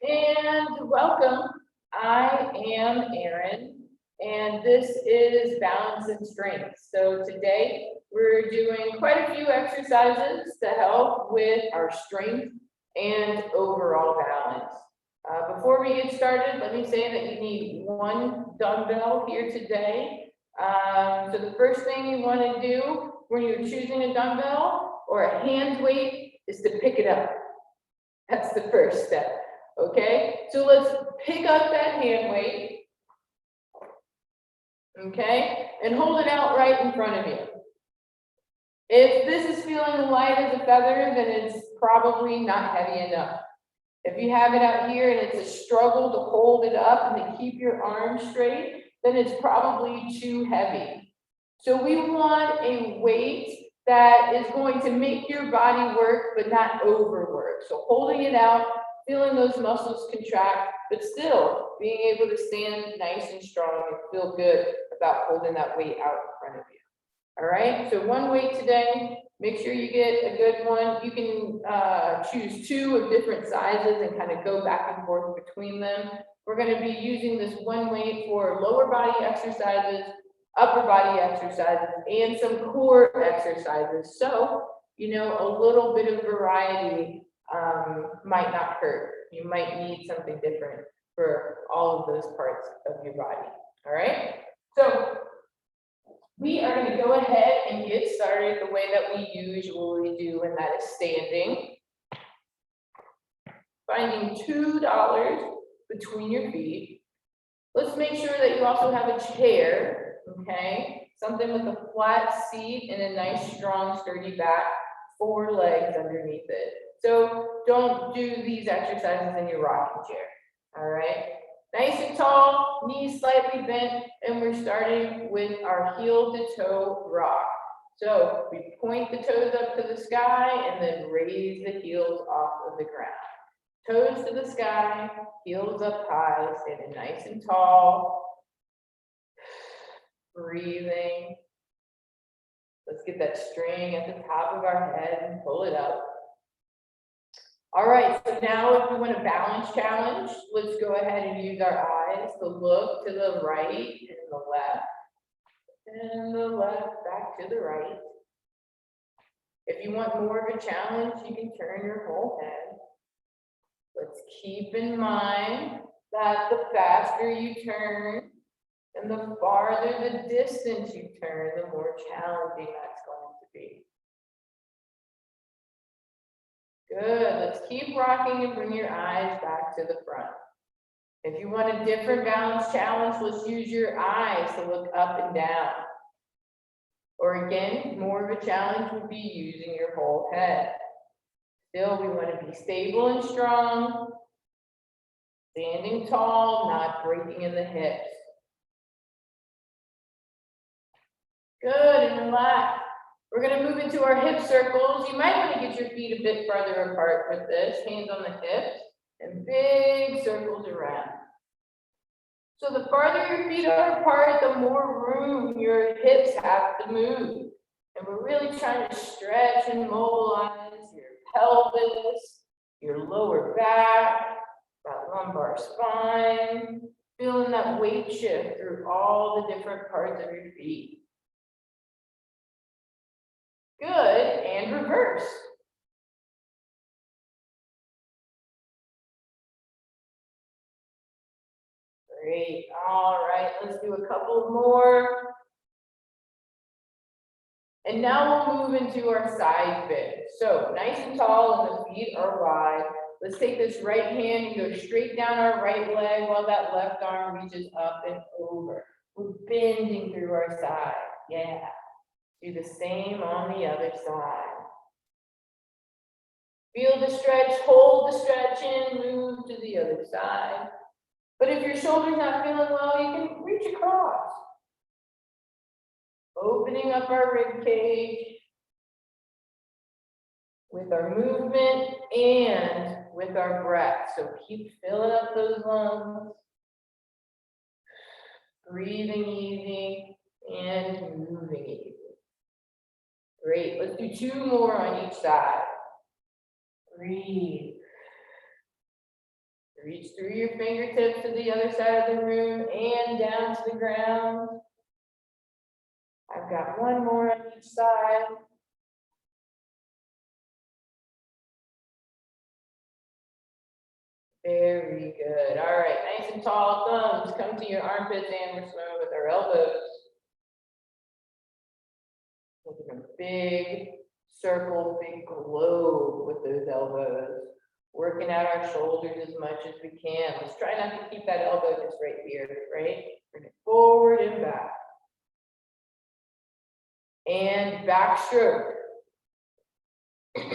And welcome. I am Erin, and this is Balance and Strength. So today we're doing quite a few exercises to help with our strength and overall balance. Before we get started, let me say that you need one dumbbell here today. So the first thing you want to do when you're choosing a dumbbell or a hand weight is to pick it up. That's the first step. Okay, so let's pick up that hand weight, okay, and hold it out right in front of you. If this is feeling light as a feather, then it's probably not heavy enough. If you have it out here and it's a struggle to hold it up and to keep your arms straight, then it's probably too heavy. So we want a weight that is going to make your body work, but not overwork. So holding it out, feeling those muscles contract, but still being able to stand nice and strong and feel good about holding that weight out in front of you. All right, so one weight today, make sure you get a good one. You can choose two of different sizes and kind of go back and forth between them. We're going to be using this one weight for lower body exercises, upper body exercises, and some core exercises. So, you know, a little bit of variety might not hurt. You might need something different for all of those parts of your body. All right, so we are going to go ahead and get started the way that we usually do, and that is standing. Finding $2 between your feet. Let's make sure that you also have a chair, okay? Something with a flat seat and a nice, strong, sturdy back, 4 legs underneath it. So don't do these exercises in your rocking chair, all right? Nice and tall, knees slightly bent, and we're starting with our heel to toe rock. So we point the toes up to the sky and then raise the heels off of the ground. Toes to the sky, heels up high, standing nice and tall. Breathing. Let's get that string at the top of our head and pull it up. All right, so now if we want a balance challenge, let's go ahead and use our eyes to look to the right and the left, and the left back to the right. If you want more of a challenge, you can turn your whole head. Let's keep in mind that the faster you turn and the farther the distance you turn, the more challenging that's going to be. Good, let's keep rocking and bring your eyes back to the front. If you want a different balance challenge, let's use your eyes to look up and down. Or again, more of a challenge would be using your whole head. Still, we want to be stable and strong, standing tall, not breaking in the hips. Good, and relax. We're going to move into our hip circles. You might want to get your feet a bit farther apart with this, hands on the hips, and big circles around. So the farther your feet are apart, the more room your hips have to move. And we're really trying to stretch and mobilize your pelvis, your lower back, that lumbar spine, feeling that weight shift through all the different parts of your feet. Good, and reverse. Great, all right, let's do a couple more. And now we'll move into our side bend. So nice and tall and the feet are wide. Let's take this right hand and go straight down our right leg while that left arm reaches up and over. We're bending through our side, yeah. Do the same on the other side. Feel the stretch, hold the stretch in, move to the other side. But if your shoulder's not feeling well, you can reach across. Opening up our rib cage with our movement and with our breath. So keep filling up those lungs. Breathing easy and moving easy. Great, let's do 2 more on each side. Breathe. Reach through your fingertips to the other side of the room and down to the ground. I've got one more on each side. Very good. All right, nice and tall. Thumbs come to your armpits, and we're swimming with our elbows. Making a big circle, big globe with those elbows. Working out our shoulders as much as we can. Let's try not to keep that elbow just right here, right? Bring it forward and back. And back stroke. There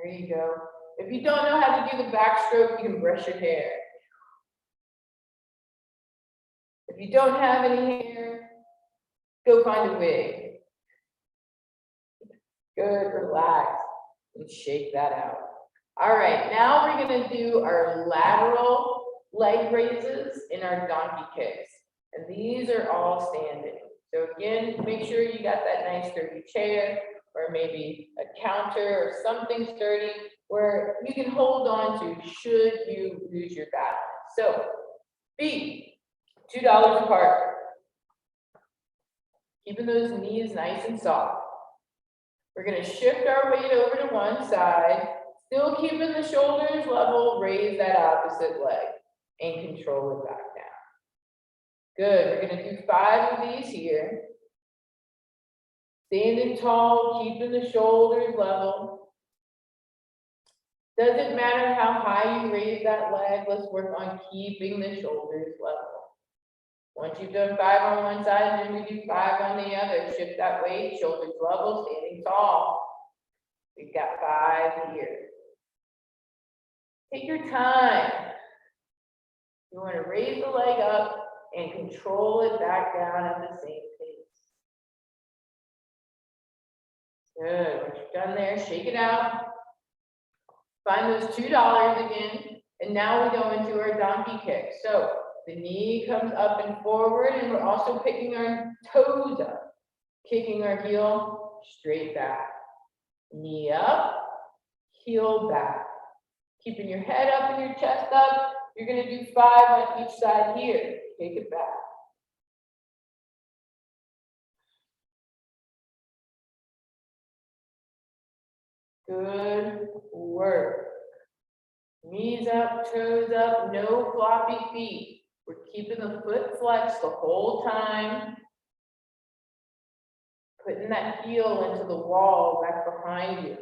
you go. If you don't know how to do the back stroke, you can brush your hair. If you don't have any hair, go find a wig. Good, relax, and shake that out. All right, now we're gonna do our lateral leg raises in our donkey kicks. And these are all standing. So again, make sure you got that nice sturdy chair, or maybe a counter or something sturdy where you can hold on to should you lose your balance. So feet, $2 apart. Keeping those knees nice and soft. We're gonna shift our weight over to one side, still keeping the shoulders level, raise that opposite leg and control it back down. Good, we're gonna do 5 of these here. Standing tall, keeping the shoulders level. Doesn't matter how high you raise that leg, let's work on keeping the shoulders level. Once you've done 5 on one side, then we do 5 on the other. Shift that weight, shoulders level, standing tall. We've got 5 here. Take your time. You want to raise the leg up and control it back down at the same pace. Good, once you're done there, shake it out. Find those $2 again, and now we go into our donkey kick. So the knee comes up and forward, and we're also picking our toes up, kicking our heel straight back. Knee up, heel back. Keeping your head up and your chest up. You're gonna do 5 on each side here. Take it back. Good work. Knees up, toes up, no floppy feet. We're keeping the foot flexed the whole time. Putting that heel into the wall back behind you.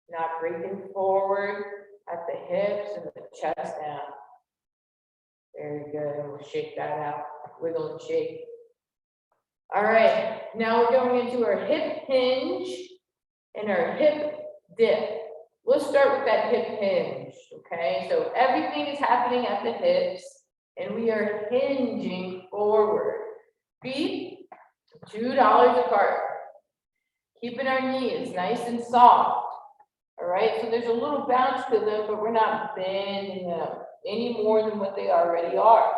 Not breaking forward at the hips and the chest down. Very good, and we'll shake that out. Wiggle and shake. All right, now we're going into our hip hinge and our hip dip. Let's start with that hip hinge, okay? So everything is happening at the hips, and we are hinging forward. Feet, $2 apart. Keeping our knees nice and soft. All right, so there's a little bounce to them, but we're not bending them any more than what they already are.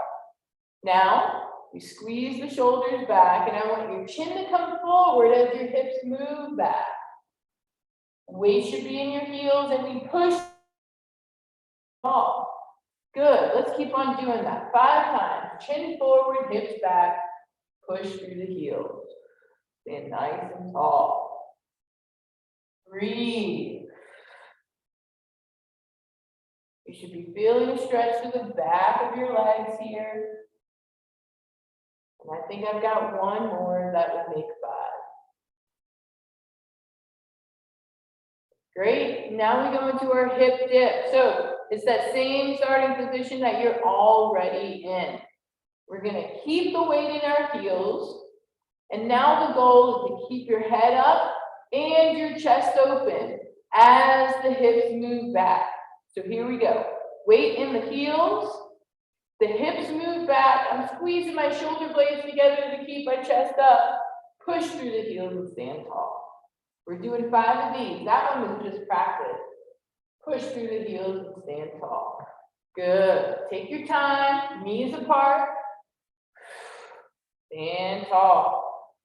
Now, you squeeze the shoulders back, and I want your chin to come forward as your hips move back. Weight should be in your heels, and we push. Good, let's keep on doing that. 5 times, chin forward, hips back, push through the heels. Stand nice and tall. Breathe. You should be feeling a stretch to the back of your legs here. And I think I've got one more that would make 5. Great, now we go into our hip dip. So it's that same starting position that you're already in. We're gonna keep the weight in our heels. And now the goal is to keep your head up and your chest open as the hips move back. So here we go. Weight in the heels, the hips move back. I'm squeezing my shoulder blades together to keep my chest up. Push through the heels and stand tall. We're doing 5 of these. That one was just practice. Push through the heels and stand tall. Good. Take your time, knees apart. Stand tall.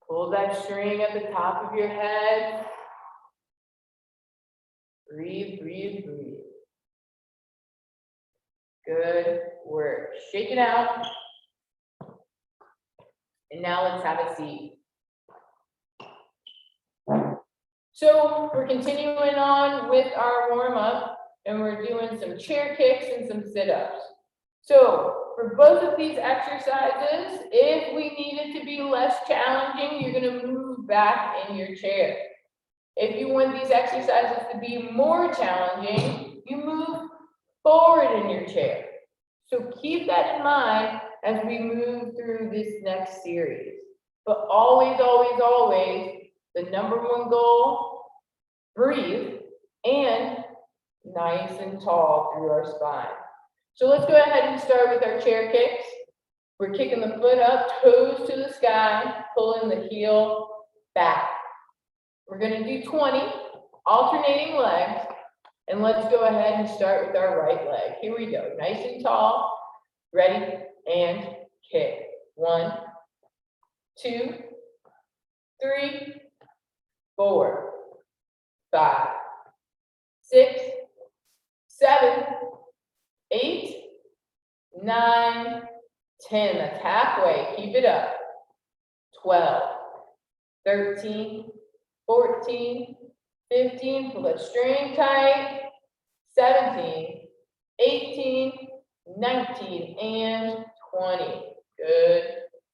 Pull that string at the top of your head. Breathe, breathe, breathe. Good work. Shake it out. And now let's have a seat. So we're continuing on with our warm up and we're doing some chair kicks and some sit-ups. So for both of these exercises, if we need it to be less challenging, you're gonna move back in your chair. If you want these exercises to be more challenging, you move forward in your chair. So keep that in mind as we move through this next series. But always, always, always, the number one goal, breathe, and nice and tall through our spine. So let's go ahead and start with our chair kicks. We're kicking the foot up, toes to the sky, pulling the heel back. We're gonna do 20 alternating legs, and let's go ahead and start with our right leg. Here we go, nice and tall, ready, and kick. 1, 2, 3, 4, 5, 6, 7, 8, 9, 10. That's halfway. Keep it up. 12, 13, 14, 15. Pull that string tight. 17, 18, 19, and 20. Good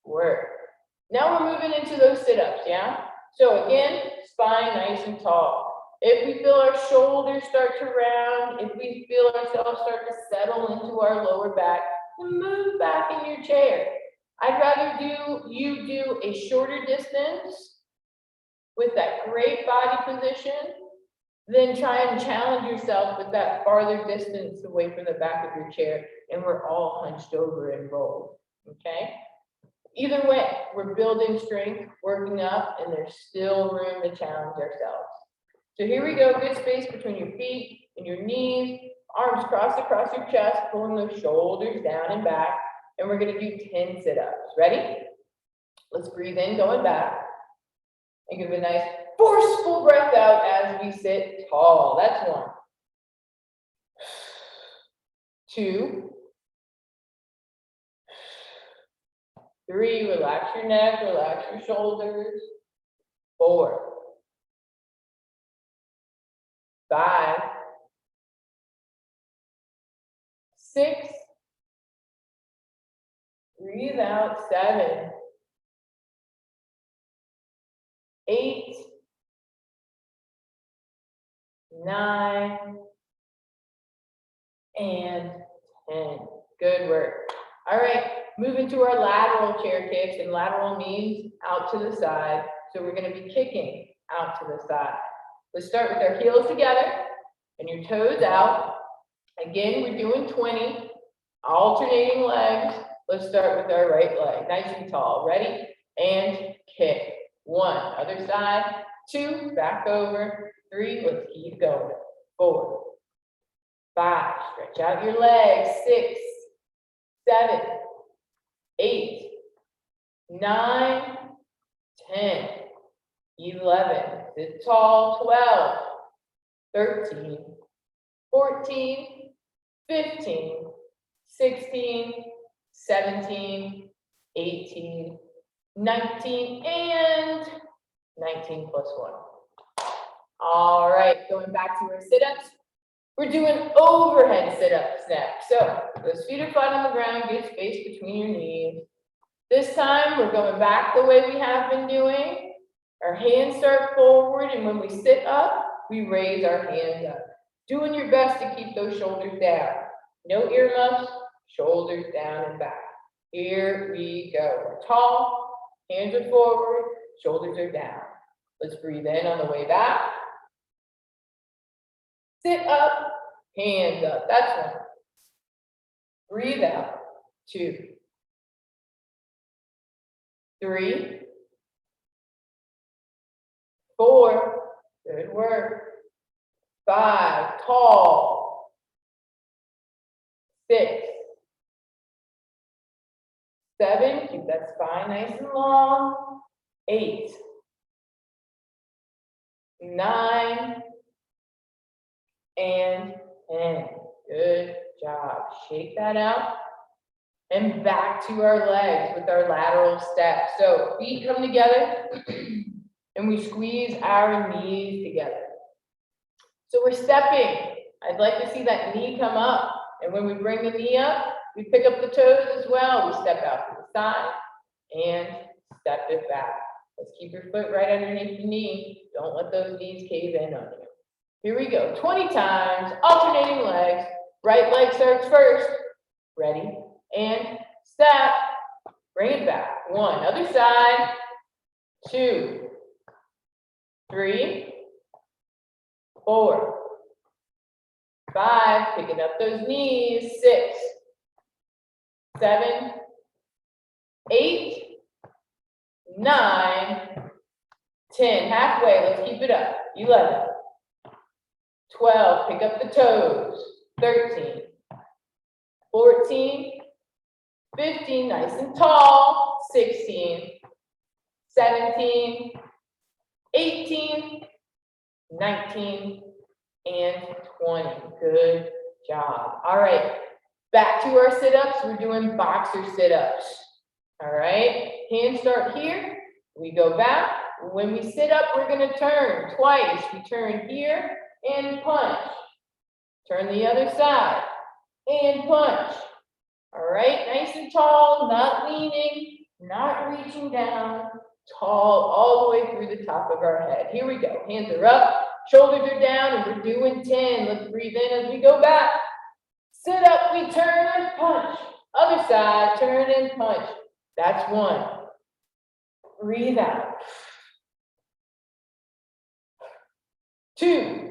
work. Now we're moving into those sit-ups, yeah? So again, spine nice and tall. If we feel our shoulders start to round, if we feel ourselves start to settle into our lower back, then move back in your chair. I'd rather you do a shorter distance with that great body position than try and challenge yourself with that farther distance away from the back of your chair and we're all hunched over and rolled, okay? Either way, we're building strength, working up, and there's still room to challenge ourselves. So here we go, good space between your feet and your knees, arms crossed across your chest, pulling those shoulders down and back, and we're gonna do 10 sit-ups. Ready? Let's breathe in, going back, and give a nice forceful breath out as we sit tall. That's 1. 2, 3, relax your neck, relax your shoulders. 4, 5, 6, breathe out, 7, 8, 9, and 10. Good work. All right, move into our lateral chair kicks, and lateral means out to the side. So we're gonna be kicking out to the side. Let's start with our heels together and your toes out. Again, we're doing 20, alternating legs. Let's start with our right leg, nice and tall. Ready? And kick. 1, other side. 2, back over. 3, let's keep going. 4, 5, stretch out your legs. 6, 7, 8, 9, 10, 11, sit tall, 12, 13, 14, 15, 16, 17, 18, 19, and 19 plus 1. All right, going back to our sit-ups. We're doing overhead sit-ups next. So those feet are flat on the ground, good space between your knees. This time we're going back the way we have been doing. Our hands start forward, and when we sit up, we raise our hands up. Doing your best to keep those shoulders down. No earmuffs, shoulders down and back. Here we go. We're tall, hands are forward, shoulders are down. Let's breathe in on the way back. Sit up, hands up. That's 1. Breathe out. 2, 3, 4, good work. 5, tall. 6, 7, keep that spine nice and long. 8, 9, and 10. Good job. Shake that out. And back to our legs with our lateral step. So feet come together and we squeeze our knees together. So we're stepping. I'd like to see that knee come up. And when we bring the knee up, we pick up the toes as well. We step out to the side and step it back. Let's keep your foot right underneath the knee. Don't let those knees cave in on you. Here we go. 20 times, alternating legs. Right leg starts first. Ready? And step. Bring it back. 1, other side. 2, 3, 4, 5, picking up those knees. 6, 7, 8, 9, 10. Halfway. Let's keep it up. 11, 12. Pick up the toes. 13, 14, 15, nice and tall. 16, 17, 18, 19, and 20. Good job. All right, back to our sit-ups. We're doing boxer sit-ups. All right, hands start here. We go back. When we sit up, we're gonna turn twice. We turn here and punch. Turn the other side and punch. All right, nice and tall, not leaning, not reaching down, tall all the way through the top of our head. Here we go. Hands are up, shoulders are down, and we're doing 10. Let's breathe in as we go back. Sit up, we turn and punch. Other side, turn and punch. That's 1. Breathe out. 2.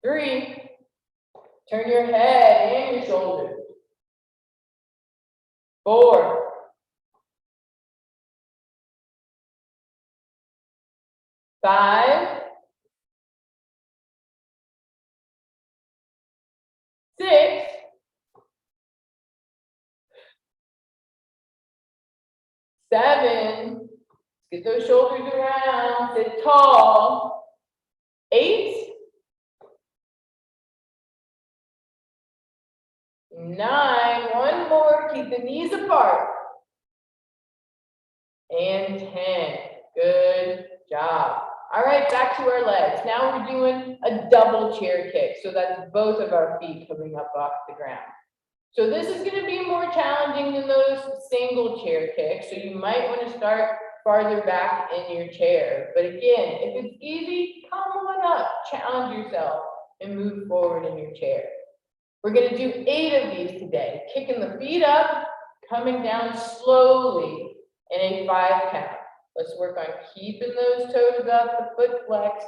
3, turn your head and your shoulders. 4, 5, 6, 7, get those shoulders around, sit tall. 8, 9, 1 more, keep the knees apart. And 10, good job. All right, back to our legs. Now we're doing a double chair kick. So that's both of our feet coming up off the ground. So this is gonna be more challenging than those single chair kicks. So you might wanna start farther back in your chair. But again, if it's easy, come on up, challenge yourself and move forward in your chair. We're gonna do 8 of these today, kicking the feet up, coming down slowly in a 5 count. Let's work on keeping those toes up, the foot flexed,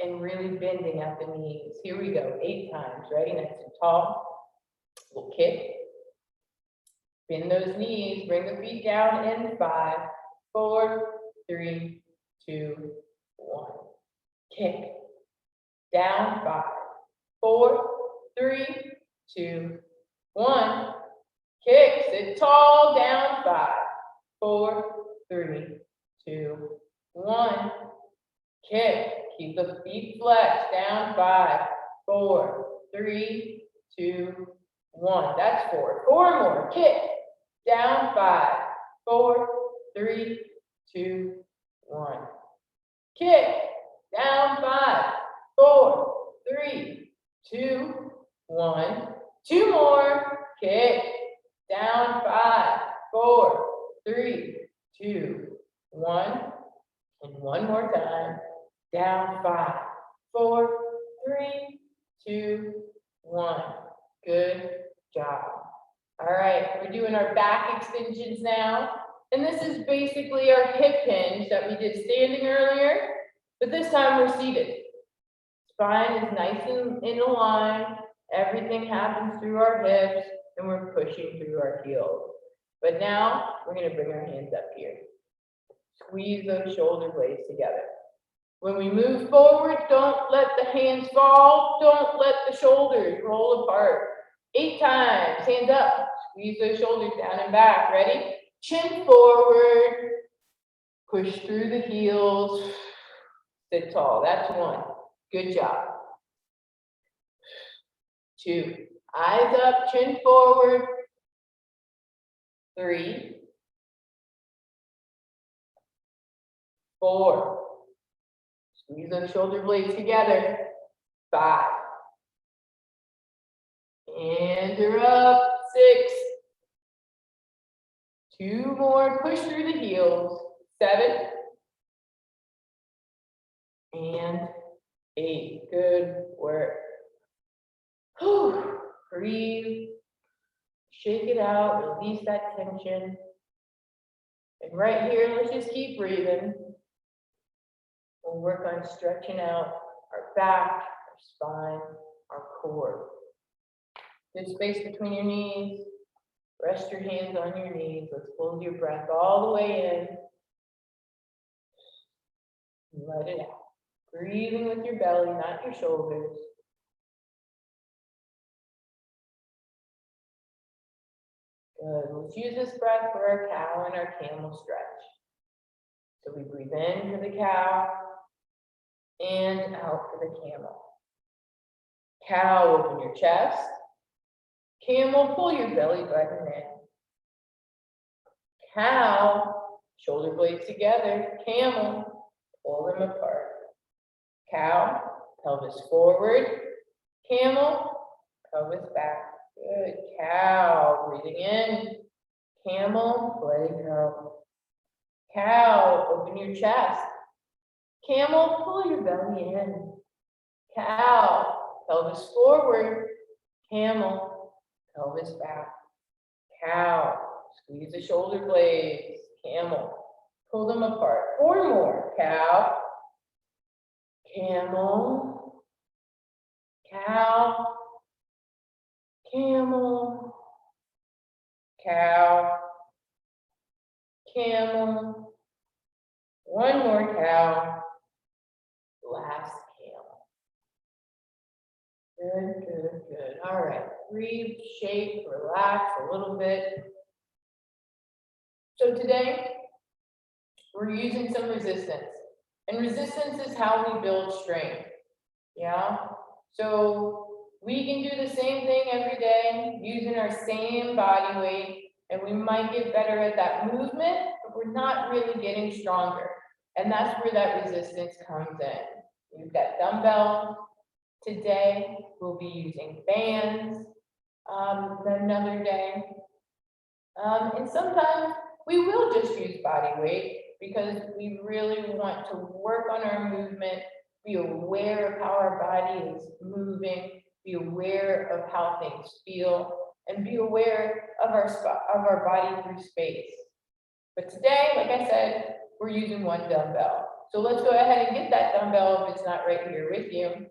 and really bending at the knees. Here we go, 8 times. Ready? Nice and tall. We'll kick. Bend those knees, bring the feet down in 5, 4, 3, 2, 1. Kick. Down 5, 4, 3, 2, 1. Kick. Sit tall. Down 5, 4, 3, 2, 1. Kick. Keep the feet flexed. Down 5, 4, 3, 2, 1. That's 4. 4 more. Kick. Down 5, 4, 3, 2, 1. Kick. Down 5, 4, 3, 2, 1. 2 more. Kick. Down 5, 4, 3, 2, 1. And 1 more time. Down 5, 4, 3, 2, 1. Good job. All right, we're doing our back extensions now. And this is basically our hip hinge that we did standing earlier, but this time we're seated. Spine is nice and in a line. Everything happens through our hips and we're pushing through our heels. But now we're gonna bring our hands up here. Squeeze those shoulder blades together. When we move forward, don't let the hands fall. Don't let the shoulders roll apart. 8 times, hands up. Squeeze those shoulders down and back. Ready? Chin forward. Push through the heels. Sit tall. That's 1. Good job. 2. Eyes up, chin forward. 3. 4. Squeeze those shoulder blades together. 5. And you're up. 6. 2 more. Push through the heels. 7. And 8. Good work. Whew. Breathe. Shake it out. Release that tension. And right here, let's just keep breathing. We'll work on stretching out our back, our spine, our core. Good space between your knees. Rest your hands on your knees. Let's hold your breath all the way in. Let it out. Breathing with your belly, not your shoulders. Good. Let's use this breath for our cow and our camel stretch. So we breathe in for the cow and out for the camel. Cow, open your chest. Camel, pull your belly button in. Cow, shoulder blades together. Camel, pull them apart. Cow, pelvis forward. Camel, pelvis back. Good. Cow, breathing in. Camel, letting go. Cow, open your chest. Camel, pull your belly in. Cow, pelvis forward. Camel, pelvis back. Cow, squeeze the shoulder blades. Camel, pull them apart. 4 more. Cow, camel, cow, camel, cow, camel, 1 more cow, last camel. Good, good, good. All right, breathe, shake, relax a little bit. So today, we're using some resistance. And resistance is how we build strength, yeah? So we can do the same thing every day using our same body weight, and we might get better at that movement, but we're not really getting stronger. And that's where that resistance comes in. We've got dumbbells. Today, we'll be using bands another day. And sometimes we will just use body weight because we really want to work on our movement, be aware of how our body is moving, be aware of how things feel, and be aware of our body through space. But today, like I said, we're using 1 dumbbell. So let's go ahead and get that dumbbell if it's not right here with you.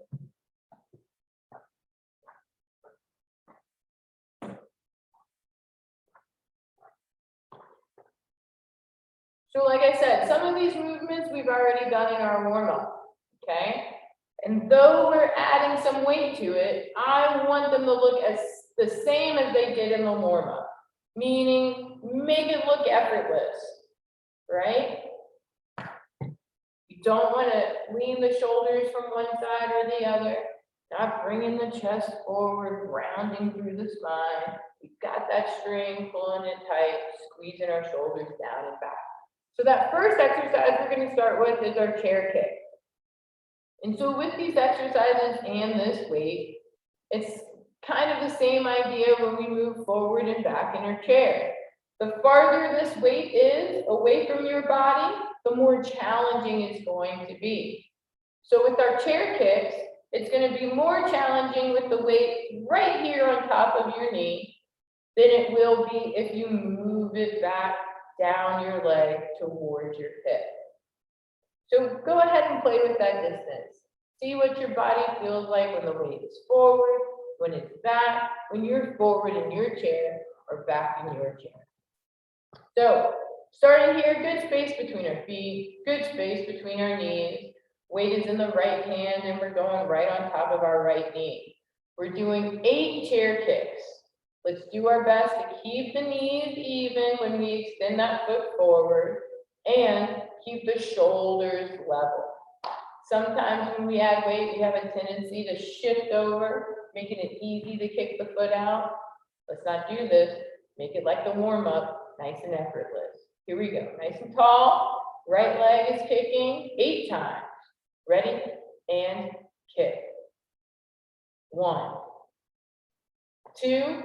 So like I said, some of these movements we've already done in our warm-up, okay? And though we're adding some weight to it, I want them to look as the same as they did in the warm-up, meaning make it look effortless, right? You don't want to lean the shoulders from one side or the other, not bringing the chest forward, rounding through the spine. We've got that string, pulling it tight, squeezing our shoulders down and back. So that first exercise we're going to start with is our chair kick. And so with these exercises and this weight, it's kind of the same idea when we move forward and back in our chair. The farther this weight is away from your body, the more challenging it's going to be. So with our chair kicks, it's going to be more challenging with the weight right here on top of your knee than it will be if you move it back down your leg towards your hip. So go ahead and play with that distance. See what your body feels like when the weight is forward, when it's back, when you're forward in your chair or back in your chair. So starting here, good space between our feet, good space between our knees. Weight is in the right hand and we're going right on top of our right knee. We're doing 8 chair kicks. Let's do our best to keep the knees even when we extend that foot forward and keep the shoulders level. Sometimes when we add weight, we have a tendency to shift over, making it easy to kick the foot out. Let's not do this. Make it like the warm-up, nice and effortless. Here we go, nice and tall. Right leg is kicking 8 times. Ready, and kick. 1, 2,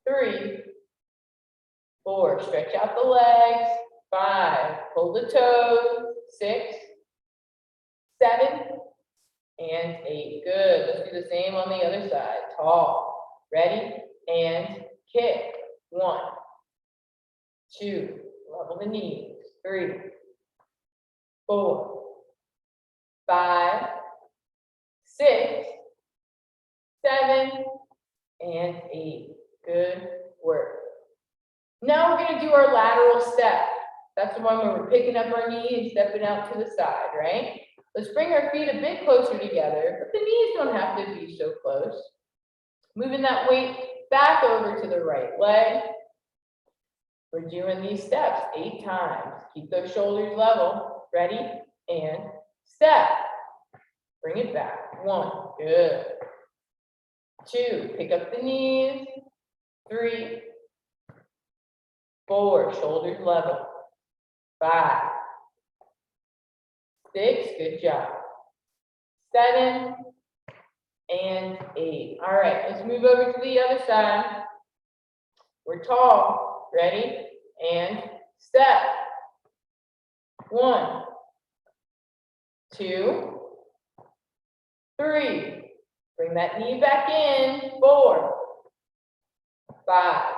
3, 4. Stretch out the legs. 5. Pull the toes. 6, 7, and 8. Good. Let's do the same on the other side. Tall. Ready, and kick. 1, 2. Level the knees. 3, 4, 5, 6, 7, and 8. Good work. Now we're going to do our lateral step. That's the one where we're picking up our knee and stepping out to the side, right? Let's bring our feet a bit closer together, but the knees don't have to be so close. Moving that weight back over to the right leg. We're doing these steps 8 times. Keep those shoulders level. Ready, and step. Bring it back. 1, good. 2, pick up the knees. 3, 4, shoulders level. 5, 6, good job. 7, and 8. All right, let's move over to the other side. We're tall. Ready, and step. 1, 2, 3. Bring that knee back in. 4, 5,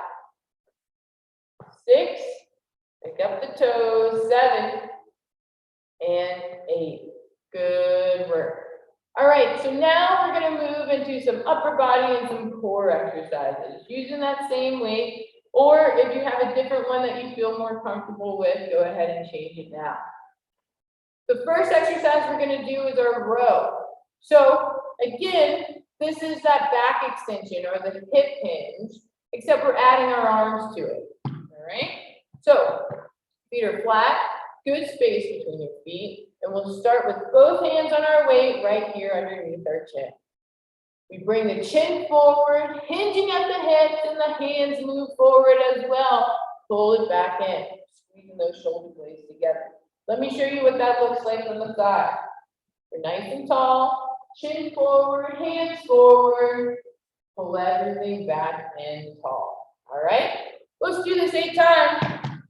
6. Pick up the toes. 7, and 8. Good work. All right, so now we're going to move into some upper body and some core exercises using that same weight, or if you have a different one that you feel more comfortable with, go ahead and change it now. The first exercise we're going to do is our row. So again, this is that back extension or the hip hinge, except we're adding our arms to it. All right, so feet are flat, good space between your feet, and we'll start with both hands on our weight right here underneath our chin. We bring the chin forward, hinging at the hips, and the hands move forward as well. Pull it back in, squeezing those shoulder blades together. Let me show you what that looks like from the side. We're nice and tall, chin forward, hands forward. Pull everything back and tall. All right, let's do this 8 times.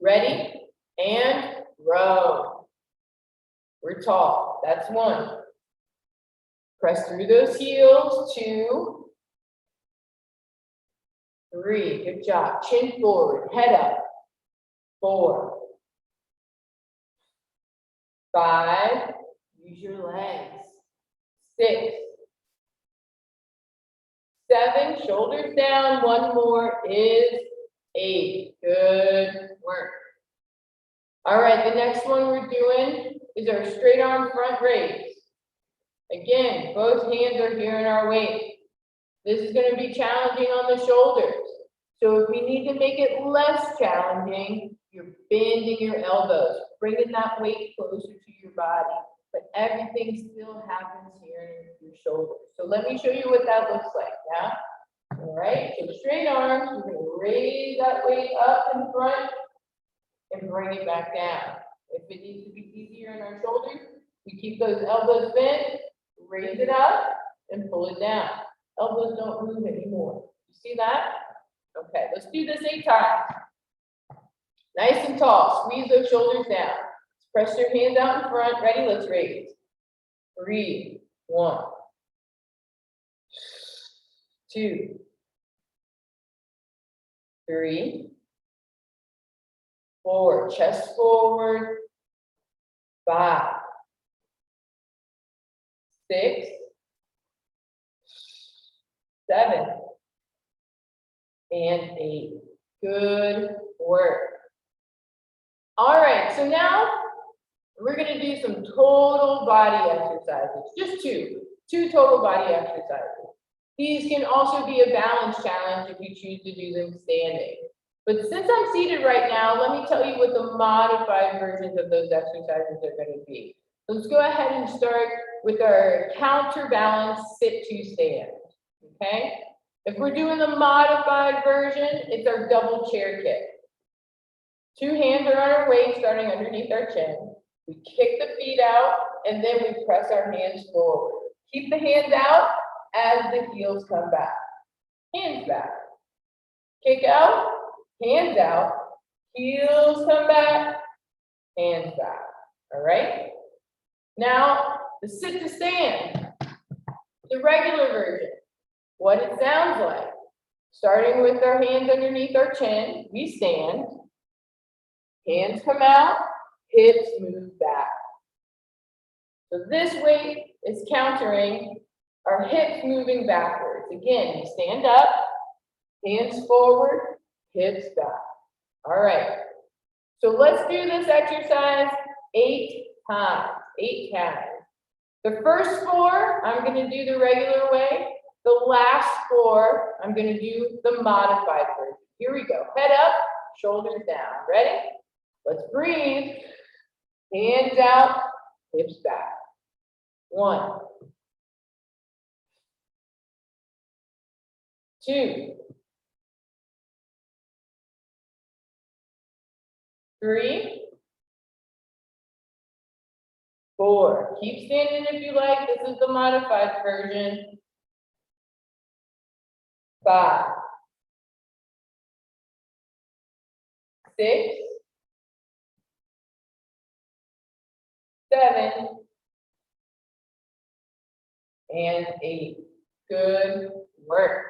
Ready, and row. We're tall, that's 1. Press through those heels. 2, 3, good job. Chin forward, head up. 4, 5, use your legs. 6, 7, shoulders down. 1 more is 8. Good work. All right, the next one we're doing is our straight arm front raise. Again, both hands are here in our weight. This is going to be challenging on the shoulders. So if we need to make it less challenging, you're bending your elbows, bringing that weight closer to your body, but everything still happens here in your shoulders. So let me show you what that looks like, yeah? All right, so straight arms, we're going to raise that weight up in front and bring it back down. If it needs to be easier in our shoulders, we keep those elbows bent, raise it up, and pull it down. Elbows don't move anymore. You see that? Okay, let's do this 8 times. Nice and tall, squeeze those shoulders down. Press your hands out in front. Ready? Let's raise. 3, 1, 2, 3, 4, chest forward. 5, 6, 7, and 8. Good work. All right, so now we're going to do some total body exercises. Just two total body exercises. These can also be a balance challenge if you choose to do them standing. But since I'm seated right now, let me tell you what the modified versions of those exercises are going to be. Let's go ahead and start with our counterbalance sit to stand, okay? If we're doing the modified version, it's our double chair kick. 2 hands are on our waist, starting underneath our chin. We kick the feet out, and then we press our hands forward. Keep the hands out as the heels come back. Hands back. Kick out, hands out, heels come back, hands back. All right? Now, the sit to stand, the regular version, what it sounds like. Starting with our hands underneath our chin, we stand. Hands come out, hips move back. So this weight is countering our hips moving backwards. Again, you stand up, hands forward, hips back. All right. So let's do this exercise 8 times, 8 times. The first 4, I'm going to do the regular way. The last 4, I'm going to do the modified version. Here we go. Head up, shoulders down. Ready? Let's breathe. Hands out, hips back. 1, 2, 3, 4. Keep standing if you like. This is the modified version. 5, 6, 7, and 8. Good work.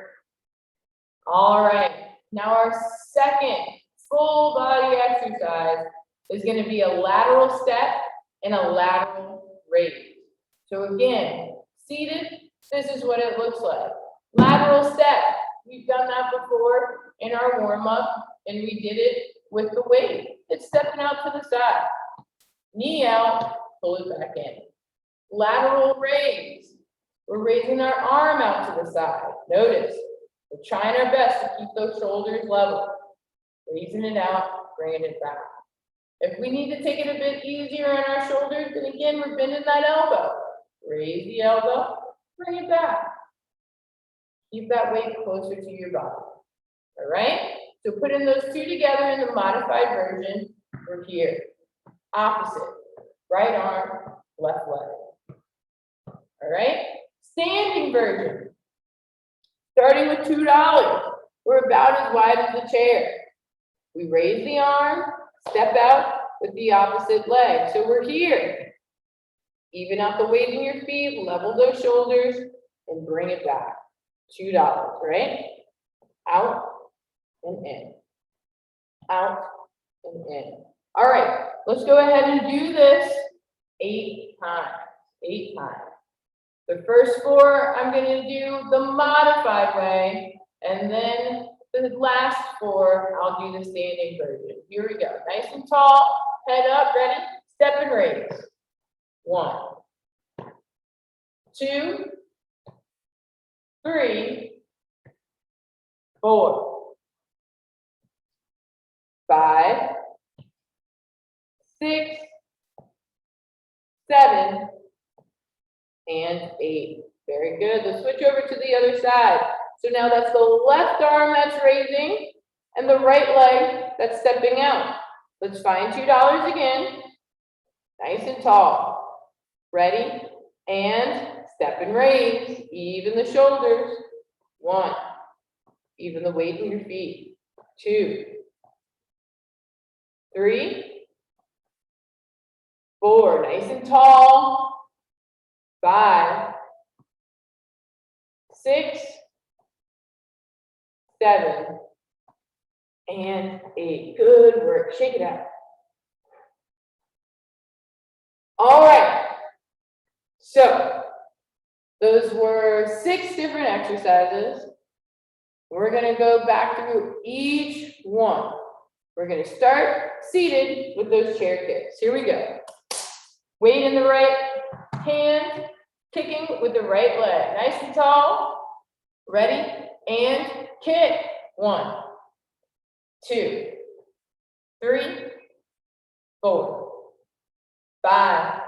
All right. Now our second full body exercise is going to be a lateral step and a lateral raise. So again, seated, this is what it looks like. Lateral step. We've done that before in our warm-up, and we did it with the weight. It's stepping out to the side. Knee out, pull it back in. Lateral raise. We're raising our arm out to the side. Notice, we're trying our best to keep those shoulders level. Raising it out, bringing it back. If we need to take it a bit easier on our shoulders, then again, we're bending that elbow. Raise the elbow, bring it back. Keep that weight closer to your body. All right? So putting those 2 together in the modified version, we're here. Opposite. Right arm, left leg. All right? Standing version. Starting with $2. We're about as wide as the chair. We raise the arm, step out with the opposite leg. So we're here. Even out the weight in your feet, level those shoulders, and bring it back. $2, right? Out and in. Out and in. All right, let's go ahead and do this 8 times. 8 times. The first 4, I'm going to do the modified way, and then the last 4, I'll do the standing version. Here we go. Nice and tall, head up, ready? Step and raise. 1, 2, 3, 4, 5, 6, 7, and 8. Very good. Let's switch over to the other side. So now that's the left arm that's raising and the right leg that's stepping out. Let's find $2 again. Nice and tall. Ready? And step and raise. Even the shoulders. 1. Even the weight in your feet. 2, 3, 4. Nice and tall. 5, 6, 7, and 8. Good work. Shake it out. All right. So those were 6 different exercises. We're going to go back through each one. We're going to start seated with those chair kicks. Here we go. Weight in the right hand, kicking with the right leg. Nice and tall. Ready? And kick. 1, 2, 3, 4, 5,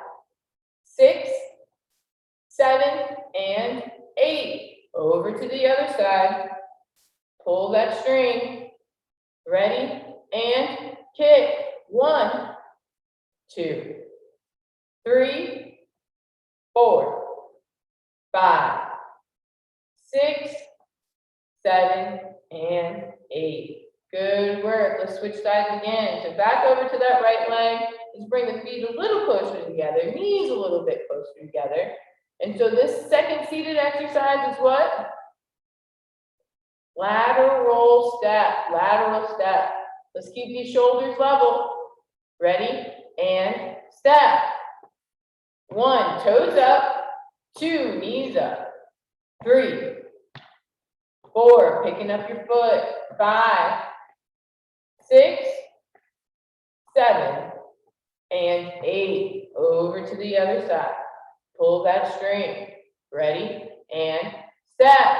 side. Pull that string. Ready? And kick. 1, 2, 3, 4, 5, 6, 7, and 8. Good work. Let's switch sides again. So back over to that right leg. Let's bring the feet a little closer together, knees a little bit closer together. And so this second seated exercise is what? Lateral step, lateral step. Let's keep these shoulders level. Ready? And step. 1, toes up. 2, knees up. 3, 4, picking up your foot. 5, 6, 7, and 8. Over to the other side. Pull that string. Ready? And step.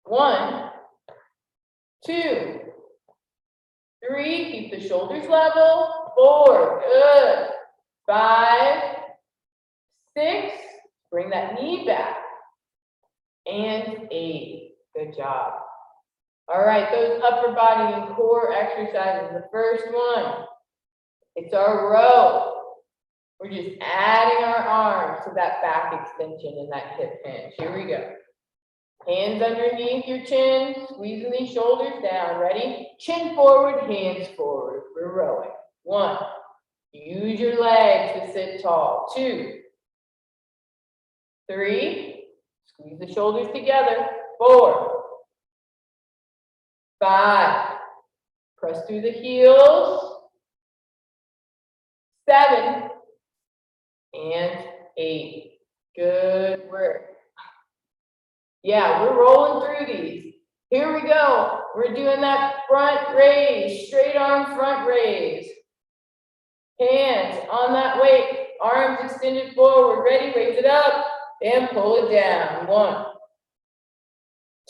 1, 2, 3, keep the shoulders level. 4, good. 5, 6, bring that knee back. And 8, good job. All right, those upper body and core exercises. The first one, it's our row. We're just adding our arms to that back extension and that hip hinge. Here we go. Hands underneath your chin, squeezing these shoulders down. Ready? Chin forward, hands forward. We're rowing. 1, use your legs to sit tall. 2, 3, squeeze the shoulders together. 4, 5, press through the heels. 7, and 8. Good work. Yeah, we're rolling through these. Here we go. We're doing that front raise, straight arm front raise. Hands on that weight, arms extended forward. Ready? Raise it up and pull it down. 1,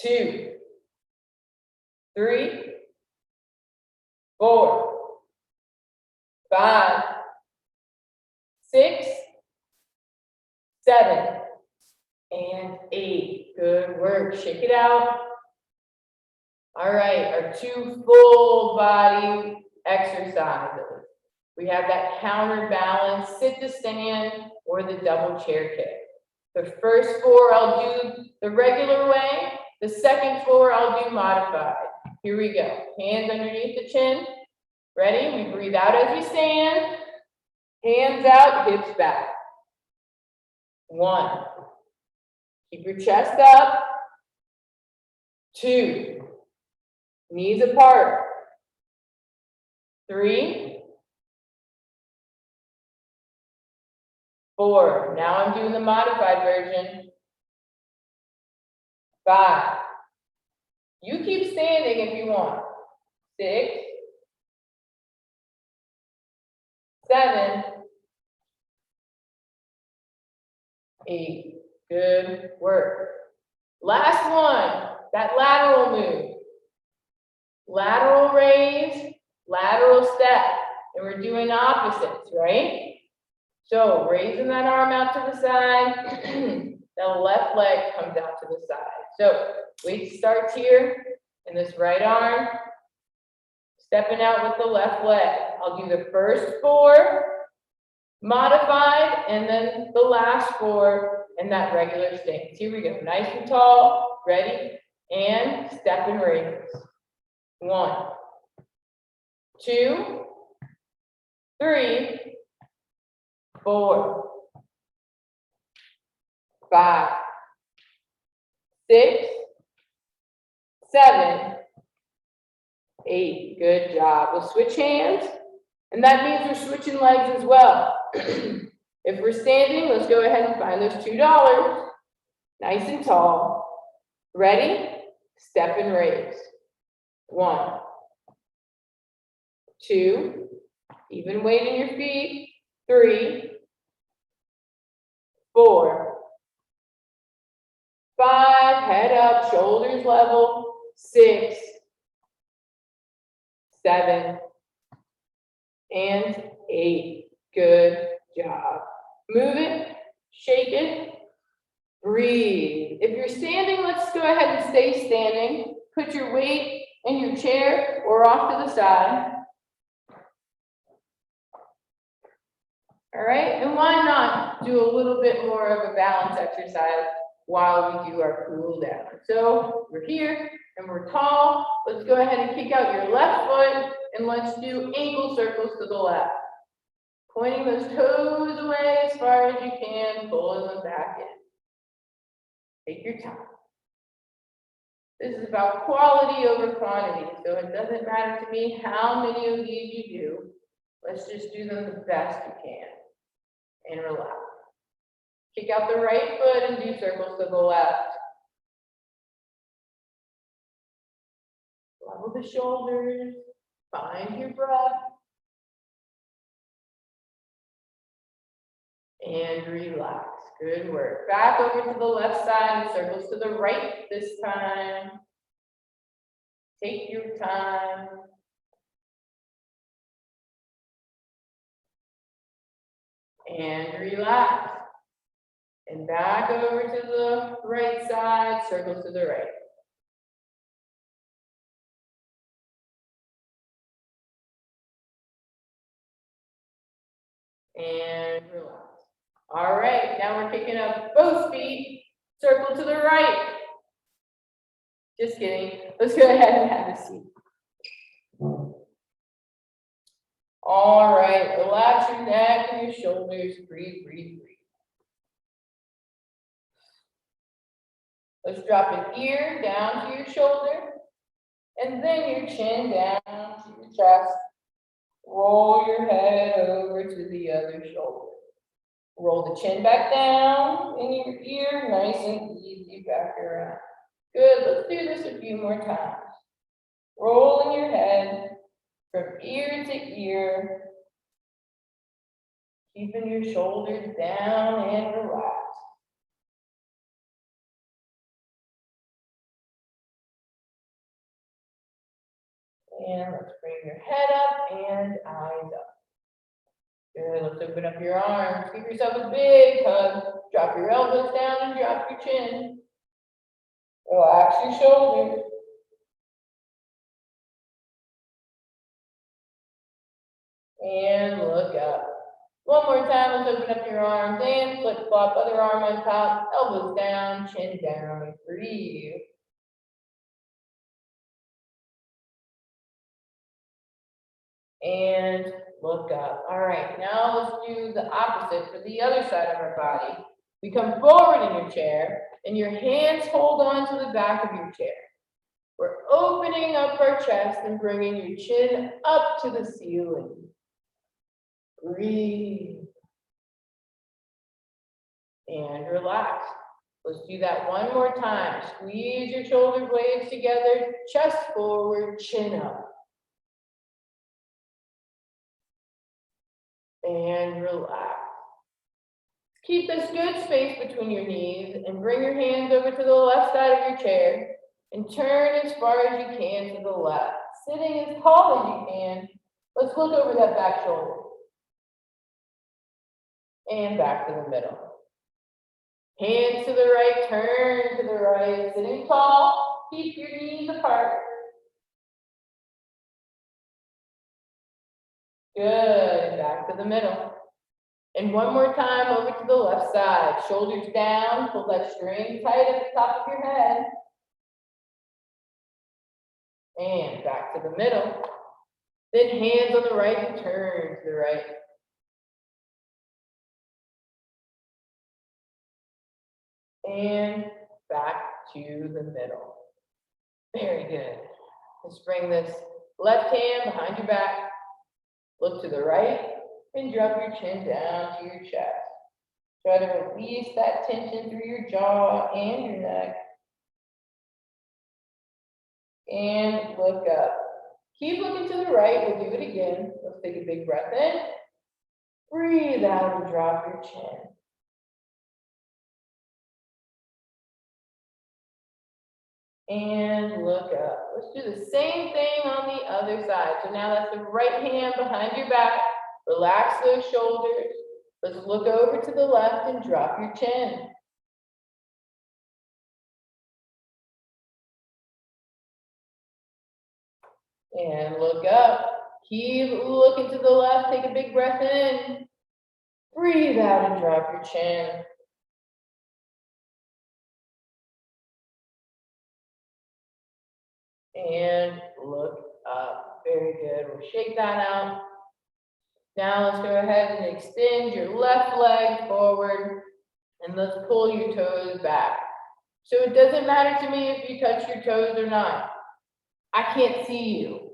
2, 3, 4, 5, 6, 7, and 8. Good work. Shake it out. All right, our 2 full body exercises. We have that counterbalance, sit to stand, or the double chair kick. The first 4 I'll do the regular way. The second 4 I'll do modified. Here we go. Hands underneath the chin. Ready? We breathe out as we stand. Hands out, hips back. 1. Keep your chest up. 2. Knees apart. 3. 4. Now I'm doing the modified version. 5. You keep standing if you want. 6. 7. 8. Good work. Last one, that lateral move. Lateral raise, lateral step. And we're doing opposites, right? So raising that arm out to the side, the left leg comes out to the side. So weight starts here in this right arm, stepping out with the left leg. I'll do the first 4 modified, and then the last 4 in that regular stance. Here we go. Nice and tall. Ready? And step and raise. 1, 2, 3, 4, 5, 6, 7, 8. Good job. We'll switch hands, and that means we're switching legs as well. If we're standing, let's go ahead and find those $2. Nice and tall. Ready? Step and raise. 1, 2, even weight in your feet. 3, 4, 5, head up, shoulders level. 6, 7, and 8. Good job. Move it, shake it, Breathe. If you're standing, let's go ahead and stay standing. Put your weight in your chair or off to the side. All right, and why not do a little bit more of a balance exercise while we do our cool down? So we're here and we're tall. Let's go ahead and kick out your left foot and let's do ankle circles to the left. Pointing those toes away as far as you can, pulling them back in. Take your time. This is about quality over quantity, so it doesn't matter to me how many of these you do. Let's just do them the best you can. And relax. Kick out the right foot and do circles to the left. Level the shoulders, find your breath. And relax, good work. Back over to the left side, circles to the right this time. Take your time. And relax. And back over to the right side, circles to the right. And relax. All right, now we're kicking up both feet, circle to the right. Just kidding. Let's go ahead and have a seat. All right, relax your neck and your shoulders. Breathe, breathe, breathe. Let's drop an ear down to your shoulder, and then your chin down to your chest. Roll your head over to the other shoulder. Roll the chin back down in your ear, nice and easy back around. Good, let's do this a few more times. Rolling your head from ear to ear, keeping your shoulders down and relaxed. And let's bring your head up and eyes up. Good, let's open up your arms. Give yourself a big hug. Drop your elbows down and drop your chin. Relax your shoulders. And look up. One more time, let's open up your arms and flip flop, other arm on top, elbows down, chin down, breathe. And look up. All right, now let's do the opposite for the other side of our body. We come forward in your chair and your hands hold on to the back of your chair. We're opening up our chest and bringing your chin up to the ceiling. Breathe. And relax. Let's do that one more time. Squeeze your shoulder blades together, chest forward, chin up. And relax. Keep this good space between your knees and bring your hands over to the left side of your chair and turn as far as you can to the left. Sitting as tall as you can. Let's look over that back shoulder. And back to the middle. Hands to the right, turn to the right, sitting tall, keep your knees apart. Good, back to the middle. And one more time over to the left side, shoulders down, pull that string tight at the top of your head. And back to the middle. Then hands on the right and turn to the right. And back to the middle. Very good. Let's bring this left hand behind your back. Look to the right and drop your chin down to your chest. Try to release that tension through your jaw and your neck. And look up. Keep looking to the right. We'll do it again. Let's take a big breath in. Breathe out and drop your chin. And look up. Let's do the same thing on the other side. So now that's the right hand behind your back. Relax those shoulders. Let's look over to the left and drop your chin. And look up. Keep looking to the left. Take a big breath in. Breathe out and drop your chin. And look up. Very good. We'll shake that out. Now let's go ahead and extend your left leg forward. And let's pull your toes back. So it doesn't matter to me if you touch your toes or not. I can't see you.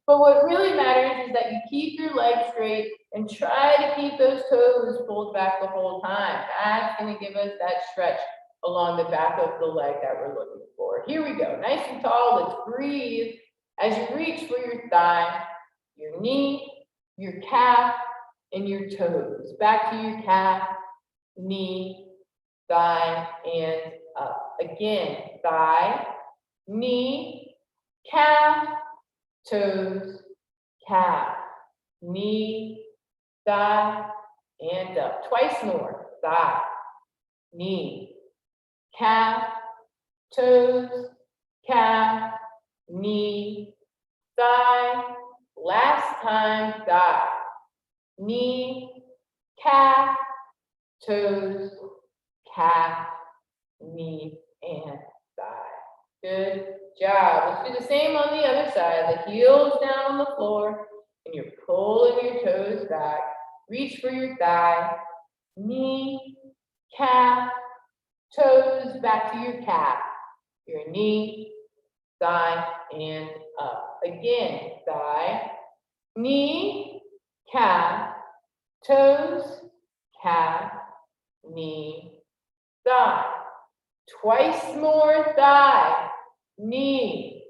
But what really matters is that you keep your legs straight and try to keep those toes pulled back the whole time. That's going to give us that stretch along the back of the leg that we're looking for. Here we go. Nice and tall. Let's breathe as you reach for your thigh, your knee, your calf, and your toes. Back to your calf, knee, thigh, and up. Again, thigh, knee, calf, toes, calf, knee, thigh, and up. Twice more. Thigh, knee, calf, toes, calf, knee, thigh. Last time, thigh, knee, calf, toes, calf, knee, and thigh. Good job. Let's do the same on the other side. The heels down on the floor, and you're pulling your toes back. Reach for your thigh, knee, calf, toes back to your calf, your knee, thigh, and up. Again, thigh, knee, calf, toes, calf, knee, thigh. Twice more. Thigh, knee,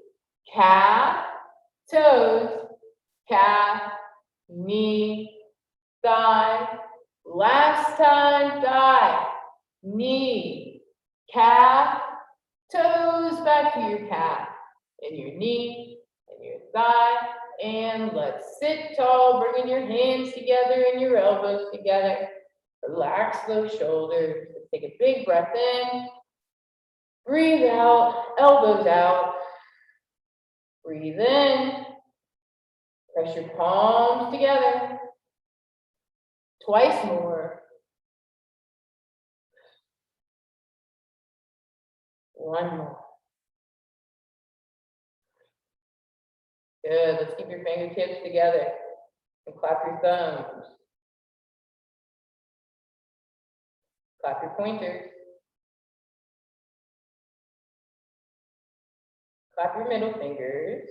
calf, toes, calf, knee, thigh. Last time. Thigh, knee, calf, toes back to your calf, and your knee, and your thigh. And let's sit tall, bringing your hands together and your elbows together. Relax those shoulders. Take a big breath in. Breathe out, elbows out. Breathe in. Press your palms together. Twice more. One more. Good. Let's keep your fingertips together and clap your thumbs. Clap your pointers. Clap your middle fingers.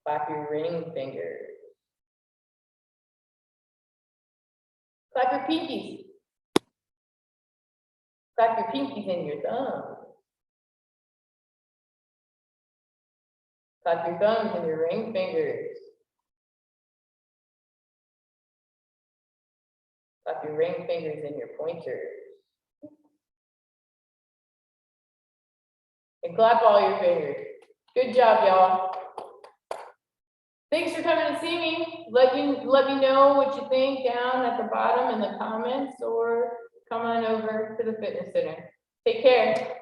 Clap your ring fingers. Clap your pinkies. Clap your pinkies and your thumbs. Clap your thumbs and your ring fingers. Clap your ring fingers and your pointers. And clap all your fingers. Good job, y'all. Thanks for coming to see me. Let me know what you think down at the bottom in the comments, or come on over to the fitness center. Take care.